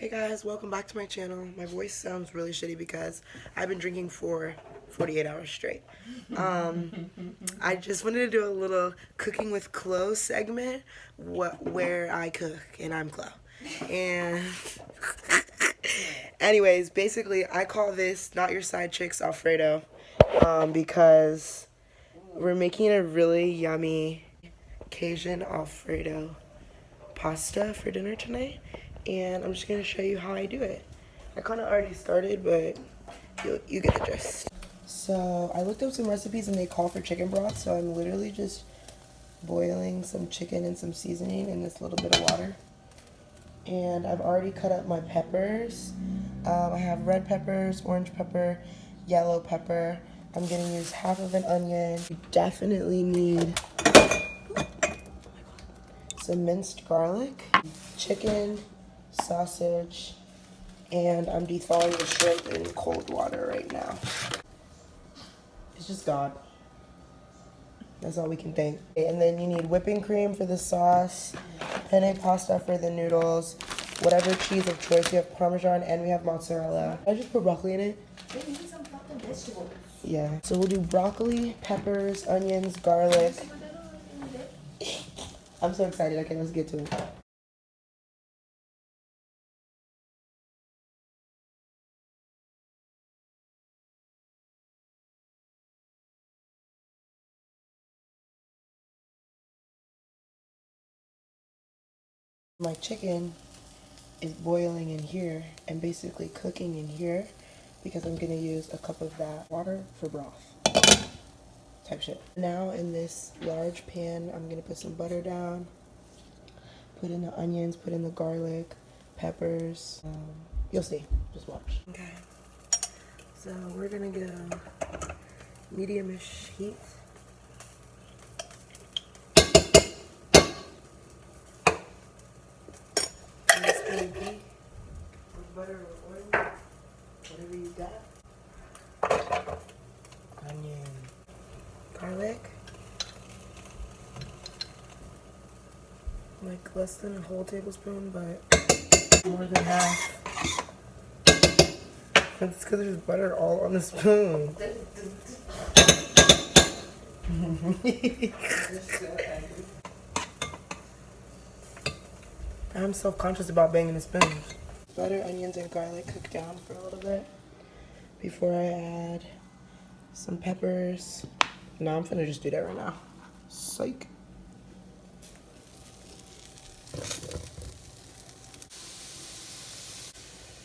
Hey guys, welcome back to my channel. My voice sounds really shitty because I've been drinking for 48 hours straight. I just wanted to do a little cooking with clove segment where I cook and I'm Clove. And anyways, basically I call this Not Your Side Chick's Alfredo because we're making a really yummy Cajun Alfredo pasta for dinner tonight, and I'm just going to show you how I do it. I kind of already started, but you get the gist. So I looked up some recipes and they call for chicken broth, so I'm literally just boiling some chicken and some seasoning in this little bit of water. And I've already cut up my peppers. I have red peppers, orange pepper, yellow pepper. I'm going to use half of an onion. You definitely need some minced garlic, chicken, sausage, and I'm thawing the shrimp in cold water right now. It's just God. That's all we can think. And then you need whipping cream for the sauce, penne pasta for the noodles, whatever cheese of choice. We have Parmesan and we have mozzarella. I just put broccoli in it. They need some fucking vegetables. Yeah. So we'll do broccoli, peppers, onions, garlic. I'm so excited. Okay, let's get to it. My chicken is boiling in here and basically cooking in here because I'm gonna use a cup of that water for broth type shit. Now in this large pan, I'm gonna put some butter down, put in the onions, put in the garlic, peppers. You'll see, just watch. Okay, so we're gonna go medium-ish heat. With butter or oil, whatever you got. Onion, garlic, like less than a whole tablespoon, but more than half. It's because there's butter all on the spoon. I'm self-conscious about banging the spoon. Butter, onions, and garlic cook down for a little bit before I add some peppers. No, I'm finna just do that right now. Psych.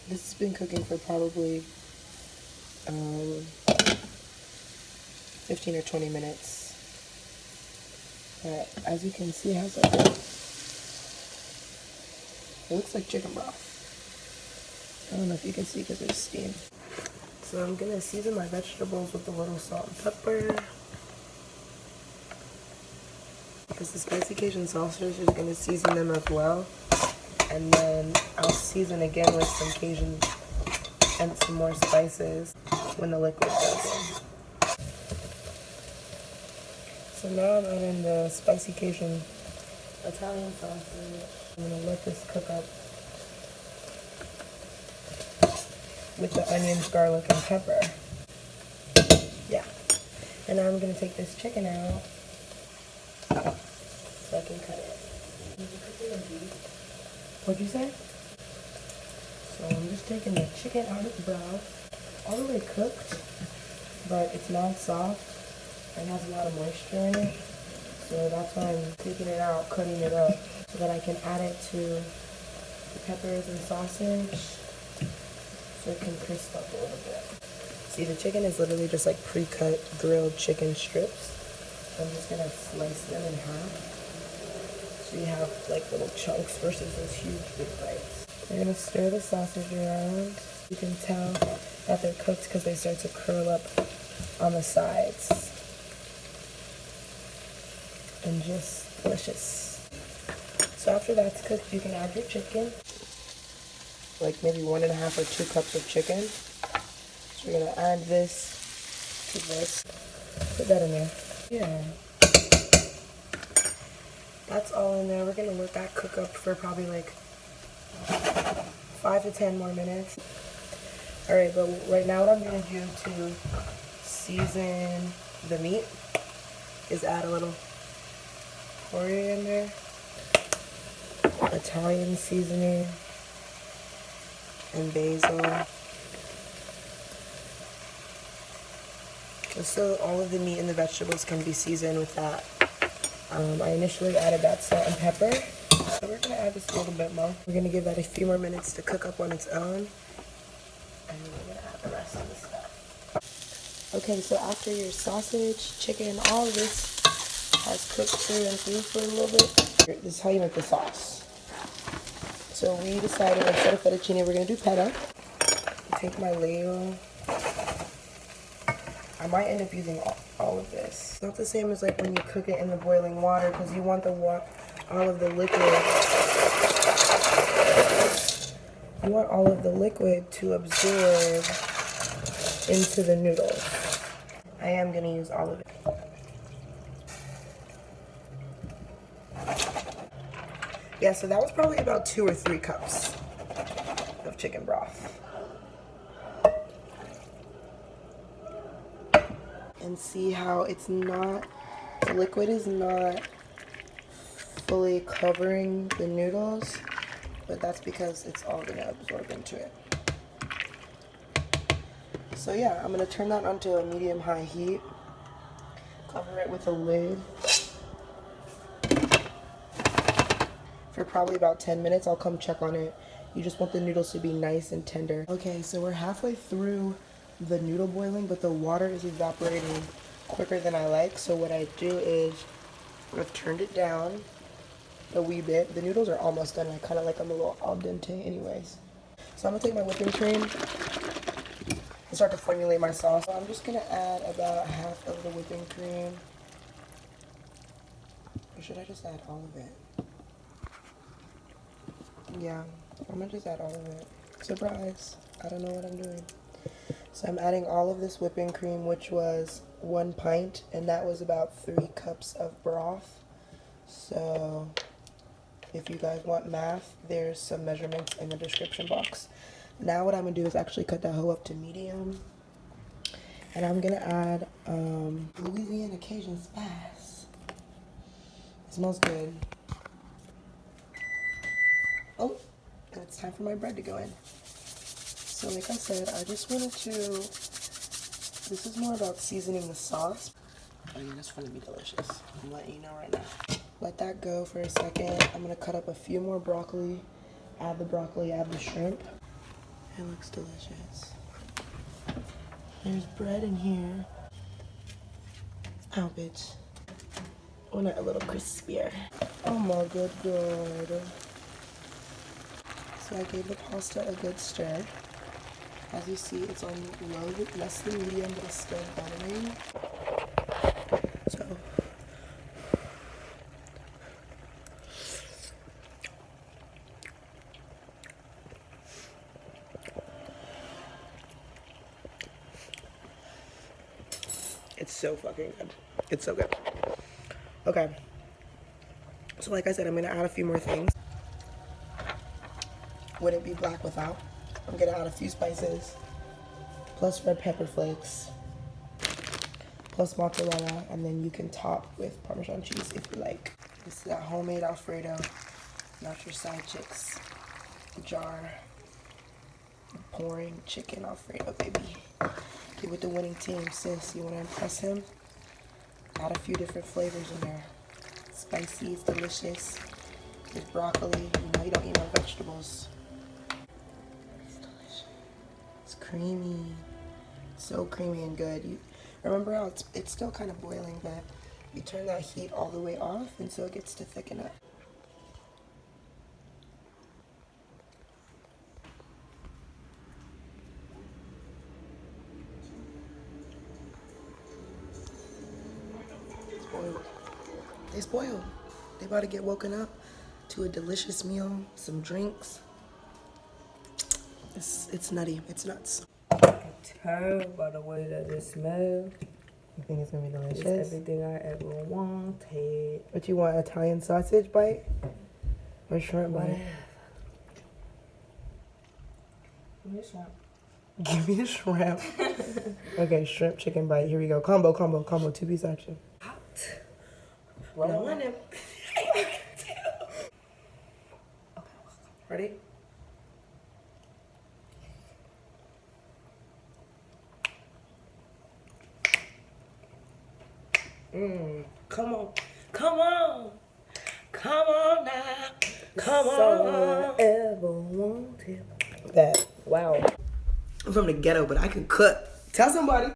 This has been cooking for probably 15 or 20 minutes. But as you can see, it has like it looks like chicken broth. I don't know if you can see because there's steam. So I'm gonna season my vegetables with a little salt and pepper. Because the spicy Cajun sausage is gonna season them as well. And then I'll season again with some Cajun and some more spices when the liquid goes in. So now I'm adding the spicy Cajun Italian sausage. I'm gonna let this cook up with the onions, garlic, and pepper. Yeah. And now I'm gonna take this chicken out so I can cut it. What'd you say? So I'm just taking the chicken out of the broth, all the way cooked, but it's not soft and has a lot of moisture in it. So that's why I'm taking it out, cutting it up, so that I can add it to the peppers and sausage so it can crisp up a little bit. See, the chicken is literally just like pre-cut grilled chicken strips. So I'm just gonna slice them in half. So you have like little chunks versus those huge big bites. You're gonna stir the sausage around. You can tell that they're cooked because they start to curl up on the sides. And just delicious. So after that's cooked, you can add your chicken. Like maybe 1.5 or 2 cups of chicken. So we're gonna add this to this. Put that in there. Yeah. That's all in there. We're gonna let that cook up for probably like 5 to 10 more minutes. All right, but right now what I'm gonna do to season the meat is add a little coriander, Italian seasoning, and basil. Just so all of the meat and the vegetables can be seasoned with that. I initially added that salt and pepper. So we're gonna add this a little bit more. We're gonna give that a few more minutes to cook up on its own. And then we're gonna add the rest of the stuff. Okay, so after your sausage, chicken, all of this has cooked through and through for a little bit, this is how you make the sauce. So we decided instead of fettuccine, we're gonna do petta. Take my ladle. I might end up using all of this. It's not the same as like when you cook it in the boiling water because you want all of the liquid. You want all of the liquid to absorb into the noodles. I am gonna use all of it. Yeah, so that was probably about 2 or 3 cups of chicken broth. And see how it's not, the liquid is not fully covering the noodles, but that's because it's all gonna absorb into it. So yeah, I'm gonna turn that onto a medium-high heat, cover it with a lid for probably about 10 minutes. I'll come check on it. You just want the noodles to be nice and tender. Okay, so we're halfway through the noodle boiling, but the water is evaporating quicker than I like. So what I do is I've turned it down a wee bit. The noodles are almost done. I kind of like them a little al dente anyways. So I'm gonna take my whipping cream and start to formulate my sauce. So I'm just gonna add about half of the whipping cream. Or should I just add all of it? Yeah, I'm gonna just add all of it. Surprise, I don't know what I'm doing. So I'm adding all of this whipping cream, which was 1 pint, and that was about 3 cups of broth. So if you guys want math, there's some measurements in the description box. Now what I'm gonna do is actually cut that hoe up to medium. And I'm gonna add Louisiana Cajun spice. It smells good. Oh, and it's time for my bread to go in. So like I said, I just wanted to, this is more about seasoning the sauce. I mean, it's gonna be delicious. I'm letting you know right now. Let that go for a second. I'm gonna cut up a few more broccoli. Add the broccoli, add the shrimp. It looks delicious. There's bread in here. Ow, bitch. Oh, not a little crispier. Oh my good God. So I gave the pasta a good stir. As you see, it's on low, less than medium, but it's still buttering. So, it's so fucking good. It's so good. Okay. So like I said, I'm gonna add a few more things. Wouldn't be black without. I'm gonna add a few spices, plus red pepper flakes, plus mozzarella, and then you can top with Parmesan cheese if you like. This is that homemade alfredo, not your side chicks jar. Pouring chicken alfredo, baby. Get with the winning team, sis. You wanna impress him? Add a few different flavors in there. Spicy, it's delicious. There's broccoli. You know you don't eat no vegetables. Creamy, so creamy and good. You remember how it's still kind of boiling, but you turn that heat all the way off, and so it gets to thicken up. It's boiled. It's boiled. They about to get woken up to a delicious meal, some drinks. It's nutty. It's nuts. I can tell by the way that it smells. You think it's gonna be delicious? It's everything I ever wanted. What you want, Italian sausage bite? Or shrimp bite? Give me the shrimp. Okay, shrimp, chicken bite. Here we go. Combo, 2-piece action. Roll. Ready? Come on. Come on. Come on now. Come all on. I ever wanted. That. Wow. I'm from the ghetto, but I can cook. Tell somebody.